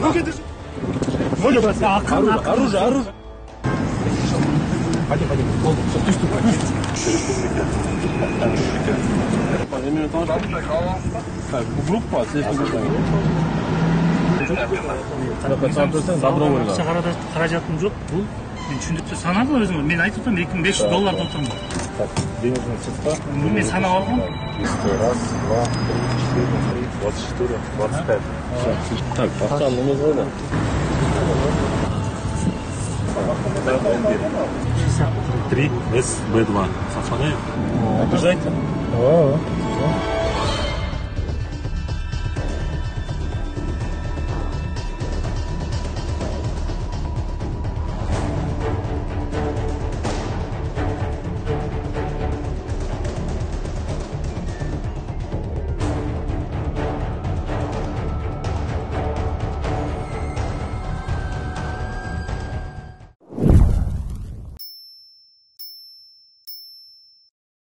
Руки держи. Оружие. Пойдем. Ты что, так, группа, здесь группа. Сахарада қаражатым жоқ. Бұл мен түсіндікті санады өзім. Мен айтып тұрмын $2500 отырмын. Так, денежная средства. Мен санап алғам. 100, 2, 3, 4, 24, 25. Так, пацанымыз ғой да. Три СБ2. Сохраняем? Обижайте?